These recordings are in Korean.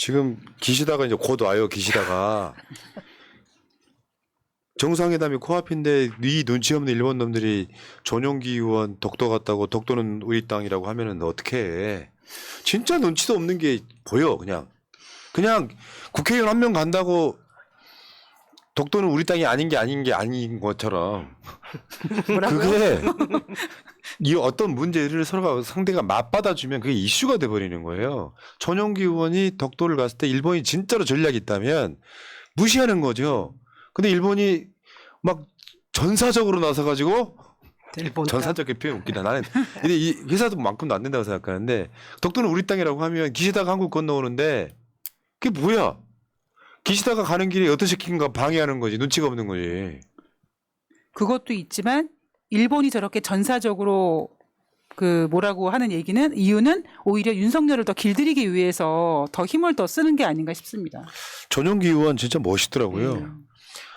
지금 기시다가 이제 곧 와요. 기시다가 정상회담이 코앞인데 네 눈치 없는 일본 놈들이 전용기 의원 독도 같다고 독도는 우리 땅이라고 하면은 어떻게 해? 진짜 눈치도 없는 게 보여. 그냥 국회의원 한 명 간다고 독도는 우리 땅이 아닌 게 아닌 것처럼 그게 이 어떤 문제를 서로가 상대가 맞받아주면 그게 이슈가 돼버리는 거예요. 전용기 의원이 독도를 갔을 때 일본이 진짜로 전략이 있다면 무시하는 거죠. 근데 일본이 막 전사적으로 나서가지고 전사적인 표현 웃기다. 나는 근데 이 회사도만큼도 안 된다고 생각하는데 독도는 우리 땅이라고 하면 기시다가 한국 건너오는데 그게 뭐야? 기시다가 가는 길에 어떤 새끼인가 방해하는 거지. 눈치가 없는 거지. 그것도 있지만 일본이 저렇게 전사적으로 그 뭐라고 하는 얘기는 이유는 오히려 윤석열을 더 길들이기 위해서 더 힘을 더 쓰는 게 아닌가 싶습니다. 전용기 의원 진짜 멋있더라고요.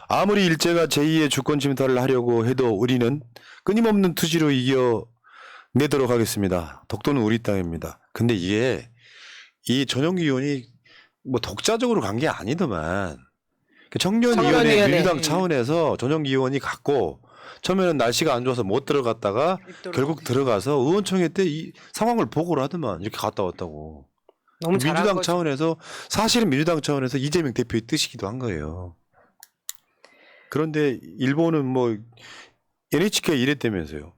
아무리 일제가 제2의 주권 침탈을 하려고 해도 우리는 끊임없는 투지로 이겨내도록 하겠습니다. 독도는 우리 땅입니다. 근데 이게 이 전용기 의원이 뭐 독자적으로 간 게 아니더만 청년위원회 민주당 차원에서 전용기 의원이 갔고 처음에는 날씨가 안 좋아서 못 들어갔다가 결국 들어가서 의원총회 때 이 상황을 보고를 하더만 이렇게 갔다 왔다고. 너무 민주당 차원에서 사실은 민주당 차원에서 이재명 대표의 뜻이기도 한 거예요. 그런데 일본은 뭐 NHK 이랬다면서요.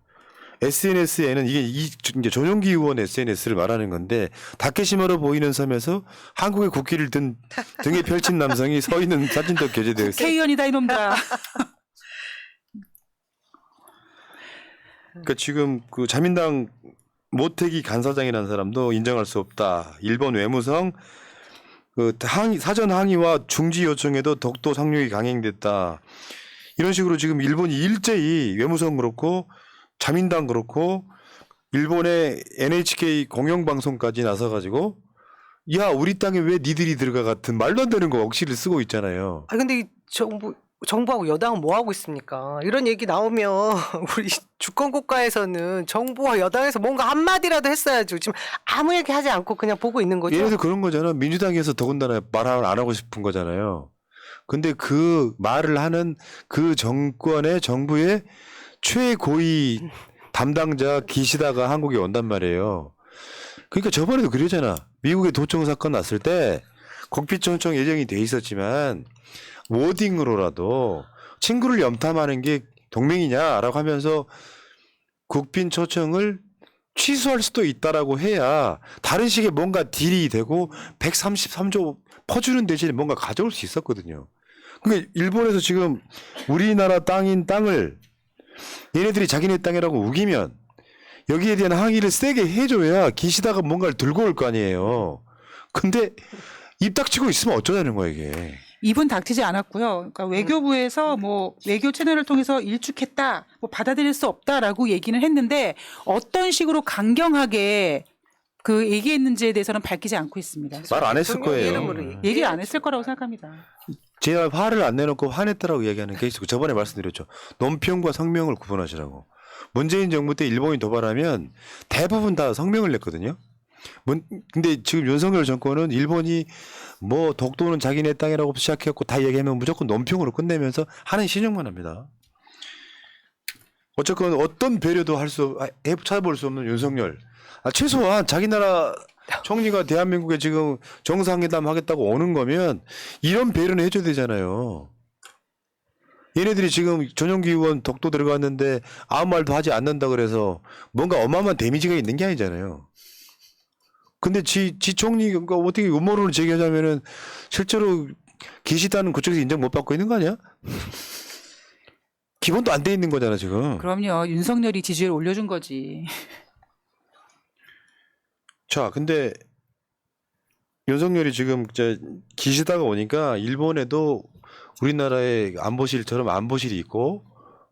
SNS에는 이게 이제 전용기 의원 SNS를 말하는 건데 다케시마로 보이는 섬에서 한국의 국기를 등에 펼친 남성이 서 있는 사진도 게재되어 있어요. K연이다 이놈들아. 그러니까 지금 그 자민당 모태기 간사장이라는 사람도 인정할 수 없다. 일본 외무성 그 사전 항의와 중지 요청에도 독도 상륙이 강행됐다. 이런 식으로 지금 일본이 일제히 외무성 그렇고 자민당 그렇고 일본의 NHK 공영방송까지 나서가지고 야 우리 땅에 왜 니들이 들어가 같은 말도 안 되는 거 억지를 쓰고 있잖아요. 아 근데 이 정부하고 여당은 뭐 하고 있습니까? 이런 얘기 나오면 우리 주권 국가에서는 정부와 여당에서 뭔가 한마디라도 했어야죠. 지금 아무 얘기 하지 않고 그냥 보고 있는 거죠. 얘네도 그런 거잖아. 민주당에서 더군다나 말 안 하고 싶은 거잖아요. 근데 그 말을 하는 그 정부의 최고위 담당자 기시다가 한국에 온단 말이에요. 그러니까 저번에도 그러잖아. 미국의 도청 사건 났을 때 국빈 초청 예정이 돼 있었지만 워딩으로라도 친구를 염탐하는 게 동맹이냐라고 하면서 국빈 초청을 취소할 수도 있다라고 해야 다른 식의 뭔가 딜이 되고 133조 퍼주는 대신에 뭔가 가져올 수 있었거든요. 그러니까 일본에서 지금 우리나라 땅인 땅을 얘네들이 자기네 땅이라고 우기면 여기에 대한 항의를 세게 해줘야 기시다가 뭔가를 들고 올 거 아니에요. 근데 입 닥치고 있으면 어쩌자는 거야 이게. 입은 닥치지 않았고요. 그러니까 외교부에서 뭐 외교 채널을 통해서 일축했다, 뭐 받아들일 수 없다라고 얘기는 했는데 어떤 식으로 강경하게 그 얘기했는지에 대해서는 밝히지 않고 있습니다. 말 안 했을 거예요. 얘기 안 했을 거라고 생각합니다. 제가 화를 안 내놓고 화냈다라고 얘기하는 케이스고 저번에 말씀드렸죠. 논평과 성명을 구분하시라고. 문재인 정부 때 일본이 도발하면 대부분 다 성명을 냈거든요. 근데 지금 윤석열 정권은 일본이 뭐 독도는 자기네 땅이라고 시작했고 다 얘기하면 무조건 논평으로 끝내면서 하는 신용만 합니다. 어쨌건 어떤 배려도 찾아볼 수 없는 윤석열. 최소한 자기 나라 총리가 대한민국에 지금 정상회담 하겠다고 오는 거면 이런 배려는 해줘야 되잖아요. 얘네들이 지금 전용기 의원 독도 들어갔는데 아무 말도 하지 않는다 그래서 뭔가 어마어마한 데미지가 있는 게 아니잖아요. 근데 지 총리가 어떻게 음모론을 제기하자면은 실제로 기시다는 그쪽에서 인정 못 받고 있는 거 아니야? 기본도 안 돼 있는 거잖아 지금. 그럼요. 윤석열이 지지율 올려준 거지. 자, 근데 윤석열이 지금 기시다가 오니까 일본에도 우리나라의 안보실처럼 안보실이 있고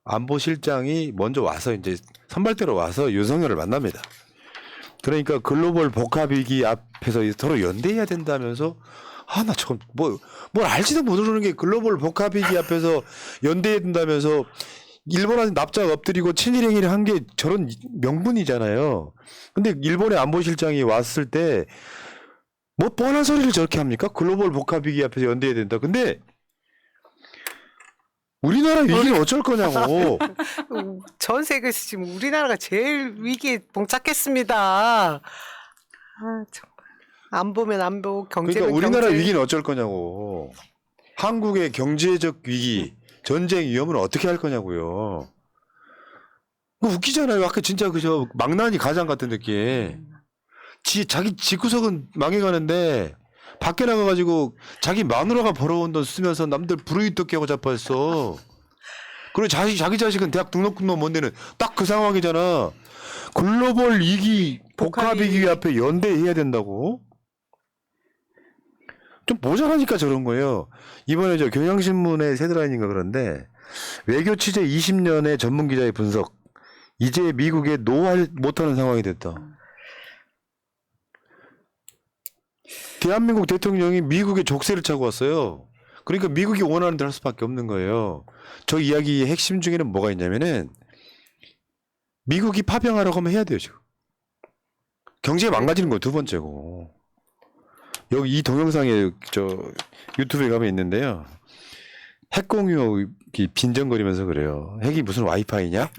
안보실장이 먼저 와서 이제 선발대로 와서 윤석열을 만납니다. 그러니까 글로벌 복합위기 앞에서 서로 연대해야 된다면서 나 참 뭘 알지도 모르는 게 글로벌 복합위기 앞에서 연대해야 된다면서 일본한테 납작 엎드리고 친일행위를 한 게 저런 명분이잖아요. 근데 일본의 안보실장이 왔을 때 뭐 뻔한 소리를 저렇게 합니까? 글로벌 복합위기 앞에서 연대해야 된다. 근데 우리나라 위기는 어쩔 거냐고. 전 세계에서 지금 우리나라가 제일 위기에 봉착했습니다. 아, 정말. 안 보면 안 보고 경제는 그러니까 우리나라 경제. 위기는 어쩔 거냐고. 한국의 경제적 위기, 전쟁 위험은 어떻게 할 거냐고요. 그거 웃기잖아요. 아까 진짜 그저 망나니 가장 같은 느낌. 자기 집구석은 망해가는데 밖에 나가가지고 자기 마누라가 벌어온 돈 쓰면서 남들 부르이떡 하고 자빠졌어. 그리고 자기 자식은 대학 등록금도 못 내는 딱 그 상황이잖아. 글로벌 위기, 복합위기 앞에 연대해야 된다고? 좀 모자라니까 저런 거예요. 이번에 저 경향신문의 헤드라인인가 그런데 외교 취재 20년의 전문 기자의 분석. 이제 미국에 노할 못하는 상황이 됐다. 대한민국 대통령이 미국에 족쇄를 차고 왔어요. 그러니까 미국이 원하는 대로 할 수밖에 없는 거예요. 저 이야기의 핵심 중에는 뭐가 있냐면은 미국이 파병하라고 하면 해야 돼요, 지금. 경제가 망가지는 거 두 번째고. 여기 이 동영상에 저 유튜브에 가면 있는데요. 핵 공유 빈정거리면서 그래요. 핵이 무슨 와이파이냐?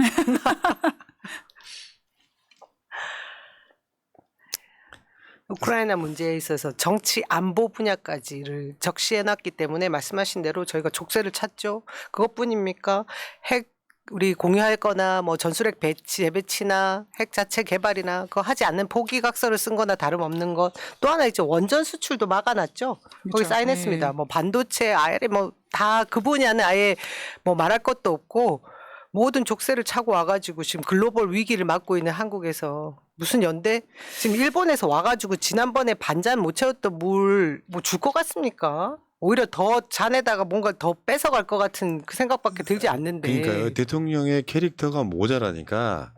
우크라이나 문제에 있어서 정치 안보 분야까지를 적시해놨기 때문에 말씀하신 대로 저희가 족쇄를 찼죠. 그것뿐입니까? 핵 우리 공유할 거나 뭐 전술핵 배치, 재배치나 핵 자체 개발이나 그거 하지 않는 포기각서를 쓴 거나 다름없는 것. 또 하나 있죠. 원전 수출도 막아놨죠. 거기 그렇죠. 사인했습니다. 네. 뭐 반도체, IRA 뭐 다 그 분야는 아예 뭐 말할 것도 없고 모든 족쇄를 차고 와가지고 지금 글로벌 위기를 맞고 있는 한국에서 무슨 연대? 지금 일본에서 와가지고 지난번에 반잔 못 채웠던 물 뭐 줄 것 같습니까? 오히려 더 잔에다가 뭔가 더 뺏어갈 것 같은 그 생각밖에 들지 않는데. 그러니까요. 대통령의 캐릭터가 모자라니까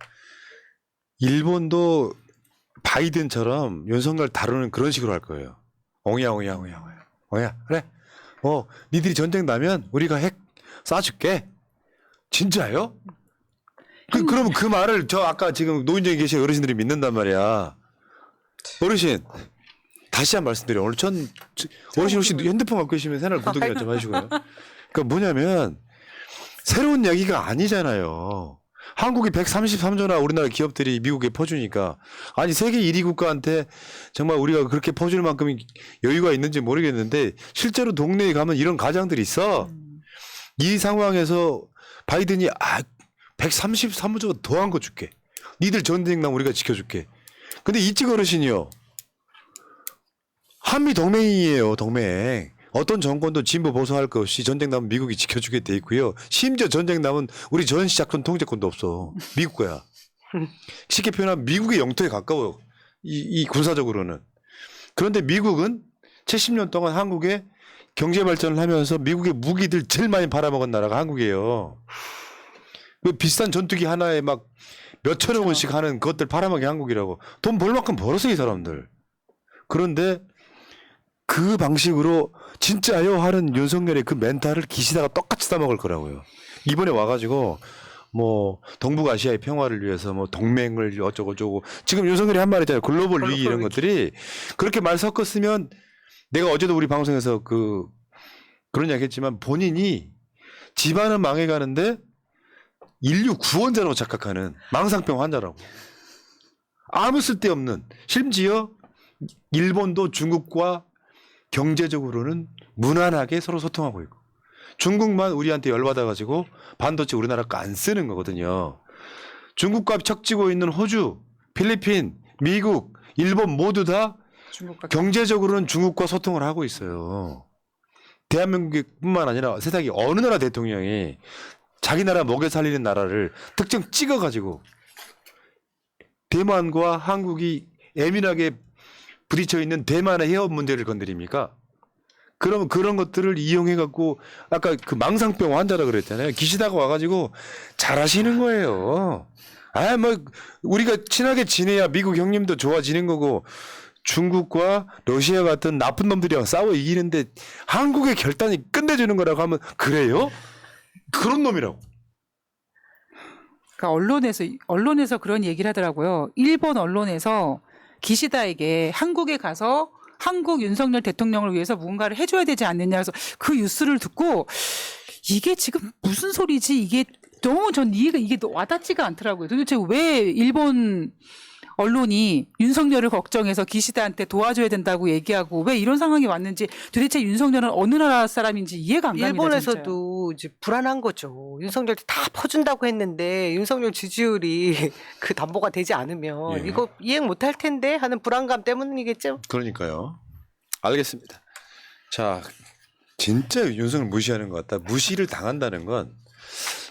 일본도 바이든처럼 윤석열 다루는 그런 식으로 할 거예요. 엉야 그래. 니들이 전쟁 나면 우리가 핵 쏴줄게. 진짜요? 그러면 그 말을 저 아까 지금 노인정에 계신 어르신들이 믿는단 말이야. 어르신 다시 한 번 말씀드려요. 오늘 어르신 혹시 핸드폰 갖고 계시면 채널 구독이나 좀 하시고요. 그러니까 뭐냐면 새로운 이야기가 아니잖아요. 한국이 133조나 우리나라 기업들이 미국에 퍼주니까 아니 세계 1위 국가한테 정말 우리가 그렇게 퍼줄 만큼 여유가 있는지 모르겠는데 실제로 동네에 가면 이런 가장들이 있어. 이 상황에서 바이든이 133조 더한 거 줄게. 니들 전쟁 나면 우리가 지켜줄게. 근데 이쪽 어르신이요. 한미 동맹이에요. 동맹. 어떤 정권도 진보 보수할 것 없이 전쟁 나면 미국이 지켜주게 돼 있고요. 심지어 전쟁 나면 우리 전시작전 통제권도 없어. 미국 거야. 쉽게 표현하면 미국의 영토에 가까워요. 이 군사적으로는. 그런데 미국은 70년 동안 한국에 경제 발전을 하면서 미국의 무기들 제일 많이 팔아먹은 나라가 한국이에요. 그 비싼 전투기 하나에 막 몇천억 원씩 하는 것들 팔아먹이 한국이라고. 돈 벌 만큼 벌었어 이 사람들. 그런데 그 방식으로 진짜요 하는 윤석열의 그 멘탈을 기시다가 똑같이 따먹을 거라고요. 이번에 와가지고 뭐 동북아시아의 평화를 위해서 뭐 동맹을 어쩌고저쩌고 지금 윤석열이 한 말 있잖아요. 글로벌 위기 이런 것들이 그렇게 말 섞었으면 내가 어제도 우리 방송에서 그런 이야기 했지만 본인이 집안은 망해가는데 인류 구원자라고 착각하는 망상병 환자라고. 아무 쓸데없는 심지어 일본도 중국과 경제적으로는 무난하게 서로 소통하고 있고 중국만 우리한테 열받아가지고 반도체 우리나라 거 안 쓰는 거거든요. 중국과 척지고 있는 호주, 필리핀, 미국, 일본 모두 다 경제적으로는 중국과 소통을 하고 있어요. 대한민국뿐만 아니라 세상에 어느 나라 대통령이 자기 나라 먹여 살리는 나라를 특정 찍어가지고 대만과 한국이 예민하게 부딪혀 있는 대만의 해협 문제를 건드립니까? 그러면 그런 것들을 이용해갖고 아까 그 망상병 환자라 그랬잖아요. 기시다가 와가지고 잘하시는 거예요. 뭐 우리가 친하게 지내야 미국 형님도 좋아지는 거고 중국과 러시아 같은 나쁜 놈들이랑 싸워 이기는데 한국의 결단이 끝내주는 거라고 하면 그래요? 그런 놈이라고. 그러니까 언론에서 그런 얘기를 하더라고요. 일본 언론에서 기시다에게 한국에 가서 한국 윤석열 대통령을 위해서 무언가를 해줘야 되지 않느냐. 그래서 그 뉴스를 듣고 이게 지금 무슨 소리지? 이게 너무 전 이해가 이게 와닿지가 않더라고요. 도대체 왜 일본 언론이 윤석열을 걱정해서 기시다한테 도와줘야 된다고 얘기하고 왜 이런 상황이 왔는지 도대체 윤석열은 어느 나라 사람인지 이해가 안 갑니다. 일본에서도 이제 불안한 거죠. 윤석열 다 퍼준다고 했는데 윤석열 지지율이 그 담보가 되지 않으면 예. 이거 이행 못할 텐데 하는 불안감 때문이겠죠. 그러니까요. 알겠습니다. 자, 진짜 윤석열 무시하는 것 같다. 무시를 당한다는 건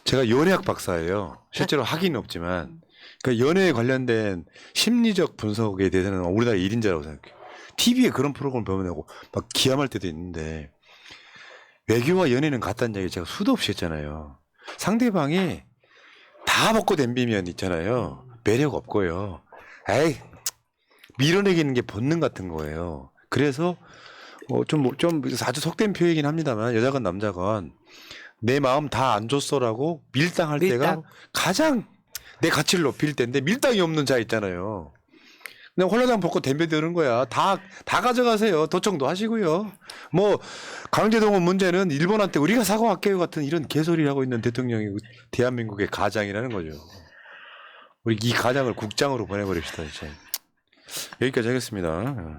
제가 연예학 박사예요. 실제로 학위는 없지만 그러니까 연애에 관련된 심리적 분석에 대해서는 우리나라 1인자라고 생각해요. TV에 그런 프로그램을 보면 막 기함할 때도 있는데 외교와 연애는 같다는 얘기 제가 수도 없이 했잖아요. 상대방이 다 먹고 덤비면 있잖아요. 매력 없고요. 에이 밀어내기는 게 본능 같은 거예요. 그래서 좀 아주 속된 표현이긴 합니다만 여자건 남자건 내 마음 다 안 줬어라고 밀당할 때가 밀당. 가장 내 가치를 높일 때인데 밀당이 없는 자 있잖아요. 그냥 홀라당 벗고 덤벼드는 거야. 다 가져가세요. 도청도 하시고요. 뭐 강제동원 문제는 일본한테 우리가 사과할게요 같은 이런 개소리를 하고 있는 대통령이 대한민국의 가장이라는 거죠. 우리 이 가장을 국장으로 보내버립시다. 이제. 여기까지 하겠습니다.